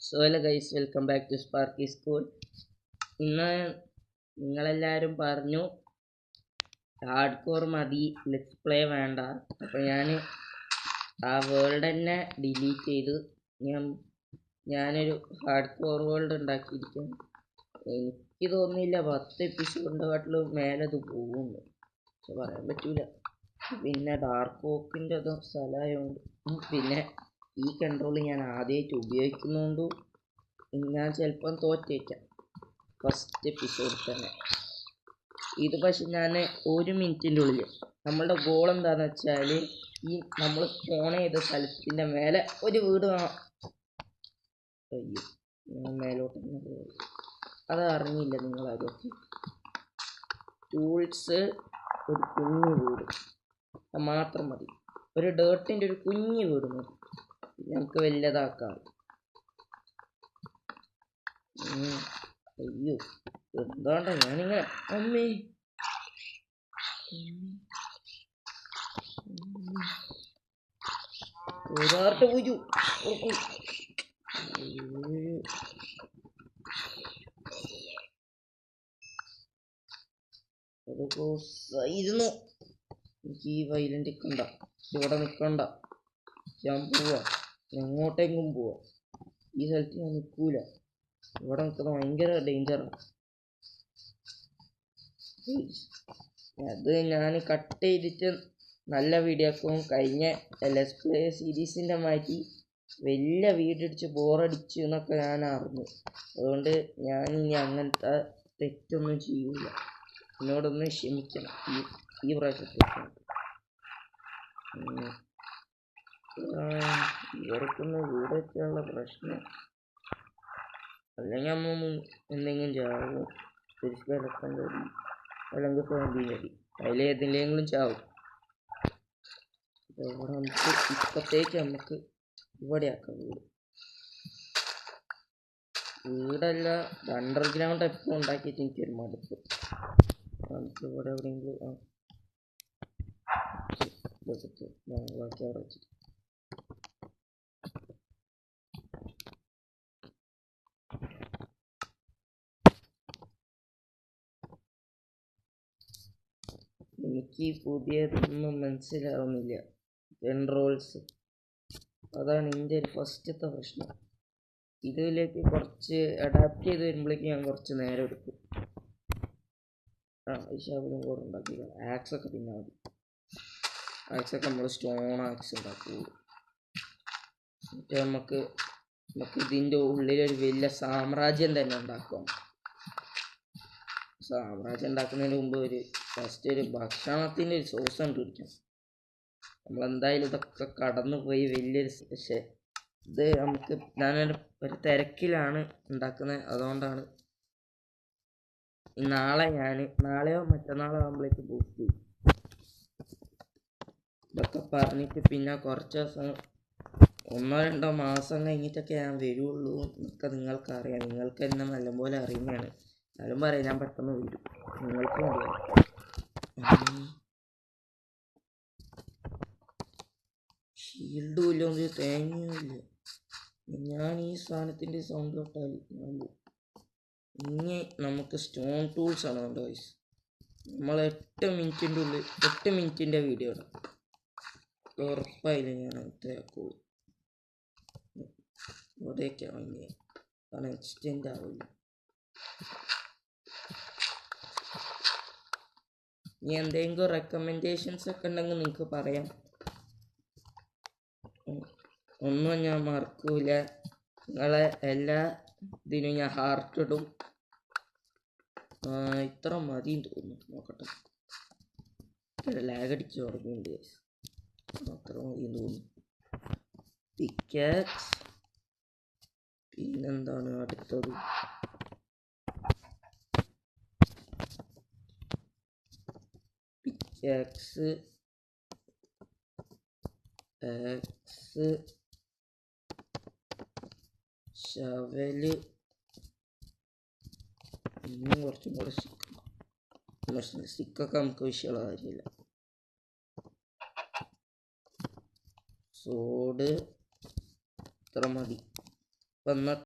So hello guys, welcome back to Sparky School. ഇന്ന് നിങ്ങളെല്ലാവരും പറഞ്ഞു ഹാർഡ് കോർ മതി, ലെറ്റ്സ് പ്ലേ വേണ്ട. അപ്പോൾ ഞാൻ ആ വേൾഡ് തന്നെ ഡിലീറ്റ് ചെയ്ത് ഞാനൊരു ഹാർഡ് കോർ വേൾഡ് ഉണ്ടാക്കിയിരിക്കും. എനിക്ക് തോന്നുന്നില്ല 10 എപ്പിസോഡിൻ്റെ മേലെ അത് പോകുന്നു, പക്ഷെ പറയാൻ പറ്റൂല. പിന്നെ ഡാർക്ക് ഓക്കിൻ്റെ അതും സ്ഥലമായതുകൊണ്ട്, പിന്നെ ഈ കൺട്രോൾ ഞാൻ ആദ്യമായിട്ട് ഉപയോഗിക്കുന്നതുകൊണ്ടും ഞാൻ ചിലപ്പം തോറ്റേക്കാം ഫസ്റ്റ് എപ്പിസോഡിൽ തന്നെ. ഇത് പക്ഷെ ഞാൻ 1 മിനിറ്റിൻ്റെ ഉള്ളിൽ, നമ്മളുടെ ഗോൾ എന്താണെന്ന് വെച്ചാൽ ഈ നമ്മൾ ഫോൺ ചെയ്ത സ്ഥലത്തിൻ്റെ മേലെ ഒരു വീട് കാണാം. അയ്യോ, മേലോട്ട് തന്നെ പോയി, അത് അറിഞ്ഞില്ല നിങ്ങളാരൊക്കെ. ടൂൾസ്, ഒരു കുഞ്ഞു വീട് മാത്രം മതി, ഒരു ഡേർട്ടിൻ്റെ ഒരു കുഞ്ഞു വീട് മതി, നമുക്ക് വലുതാക്കാം. അയ്യോ, എന്താണ്ട ഞാനിങ്ങനെ അമ്മേ ഒരാട്ട് പൂജു. ഇരുന്നു എനിക്ക് ഈ വൈലന്റ് നിൽക്കണ്ട, ഇവിടെ നിൽക്കണ്ട, ഞാൻ പോവാ, എങ്ങോട്ടെങ്കിലും പോവാ. ഈ സ്ഥലത്ത് ഞാൻ നിൽക്കൂല, ഇവിടെ നിൽക്കുന്നത് ഭയങ്കര ഡേഞ്ചറാണ്. അത് ഞാൻ കട്ട് ചെയ്തിട്ട് നല്ല വീഡിയോ ആക്കും. കഴിഞ്ഞ ലെറ്റ്സ് പ്ലേ സീരീസിൻ്റെ മാറ്റി വലിയ വീഡിയോ അടിച്ച് ബോറടിച്ചു എന്നൊക്കെ ഞാൻ അറിഞ്ഞു. അതുകൊണ്ട് ഞാൻ ഇനി അങ്ങനത്തെ തെറ്റൊന്നും ചെയ്യൂല. എന്നോടൊന്ന് ക്ഷമിക്കണം ഈ പ്രാവശ്യത്തേക്ക്. ഇവർക്കൊന്ന് വീട് വെച്ചാലുള്ള പ്രശ്നം, അല്ലെങ്കിൽ അമ്മ എന്തെങ്കിലും ചാവും, തിരിച്ചെടുക്കേണ്ട അടി അല്ലെങ്കിൽ സോംബിൻ്റെ അടി, അതിലേതിലെങ്കിലും ചാവും. ഇവിടെ നമുക്ക് ഇപ്പത്തേക്ക് നമുക്ക് ഇവിടെ ആക്കാം വീടല്ല, അണ്ടർഗ്രൗണ്ട് എപ്പോൾ ഉണ്ടാക്കിയിട്ട് എനിക്കൊരു മടുപ്പ്. നമുക്ക് ഇവിടെ എവിടെയെങ്കിലും ബാക്കി അവിടെ വെച്ചിട്ട് എനിക്ക് പുതിയതൊന്നും മനസ്സിലാവുന്നില്ല. കൺട്രോൾസ്, അതാണ് എൻ്റെ ഒരു ഫസ്റ്റത്തെ പ്രശ്നം. ഇതിലേക്ക് കുറച്ച് അഡാപ്റ്റ് ചെയ്ത് വരുമ്പോഴേക്കും ഞാൻ കുറച്ച് നേരം എടുക്കും. ഐഷാബിനും കൂടെ ഉണ്ടാക്കില്ല. ആക്സൊക്കെ പിന്നെ മതി, ആക്സൊക്കെ നമ്മൾ സ്റ്റോൺ ആക്സ് ഉണ്ടാക്കുകയുള്ളൂ. എന്നിട്ട് നമുക്ക് ഇതിൻ്റെ ഉള്ളിലൊരു വലിയ സാമ്രാജ്യം തന്നെ ഉണ്ടാക്കാം. സാമ്രാജ്യം ഉണ്ടാക്കുന്നതിന് മുമ്പ് ഫസ്റ്റ് ഒരു ഭക്ഷണത്തിൻ്റെ ഒരു സോഴ്സ് കണ്ടുപിടിക്കണം. നമ്മളെന്തായാലും ഇതൊക്കെ കടന്നു പോയി വലിയൊരു, പക്ഷേ ഇത് നമുക്ക് ഞാനൊരു തിരക്കിലാണ് ഉണ്ടാക്കുന്നത്. അതുകൊണ്ടാണ് നാളെയോ മറ്റന്നാളോ ആകുമ്പോഴേക്ക് ബൂസ്റ്റ് ചെയ്യും. ഇതൊക്കെ പറഞ്ഞിട്ട് പിന്നെ കുറച്ച് ദിവസം 1-2 മാസം കഴിഞ്ഞിട്ടൊക്കെ ഞാൻ വരുള്ളൂ എന്നൊക്കെ നിങ്ങൾക്കറിയാം. നിങ്ങൾക്ക് എന്നെ നല്ലപോലെ അറിയുന്നതാണ്. എന്നാലും പറയാം, ഞാൻ പെട്ടെന്ന് വരും, നിങ്ങൾക്ക് മതിയാവും. ഷീൽഡും ഇല്ല, ഒരു തേങ്ങയില്ല. ഞാൻ ഈ സാധനത്തിൻ്റെ സൗണ്ട് തൊട്ടാൽ ഞാൻ പോകും. ഇനി നമുക്ക് സ്റ്റോൺ ടൂൾസ് ആണ് വേണ്ട വയസ്സ്. നമ്മൾ 8 മിനിറ്റിൻ്റെ വീഡിയോ ഇടാം, ഉറപ്പായില്ല ഞാൻ അത്രയാക്കുള്ളൂ. ഇവിടെയൊക്കെ വാങ്ങിയ കാരണം എക്സ്റ്റെൻഡ് ആവില്ല. ഇനി എന്തെങ്കിലും റെക്കമെൻഡേഷൻസ് ഒക്കെ ഉണ്ടെങ്കിൽ നിങ്ങൾക്ക് പറയാം. ഒന്നും ഞാൻ മറക്കൂല, നിങ്ങളെ എല്ലാ ഇതിനും ഞാൻ ഹാർട്ട് ഇടും. ഇത്ര മതിയും തോന്നുന്നു, നോക്കട്ടെ. ലാഗ് അടിച്ച് തുടങ്ങിയിട്ടുണ്ട്, അത്ര മതിയും തോന്നുന്നു. പിക്കാക്സ്, പിന്നെന്താണ് അടുത്തത്? പിക്കാക്സ്, ആക്സ്, ഷവല്, ഇനിയും കുറച്ചും കൂടെ സ്റ്റിക്കൊക്കെ നമുക്ക് വിഷയമുള്ള കാര്യമില്ല. സോഡ് ഇത്ര മതി. അപ്പം എന്നാൽ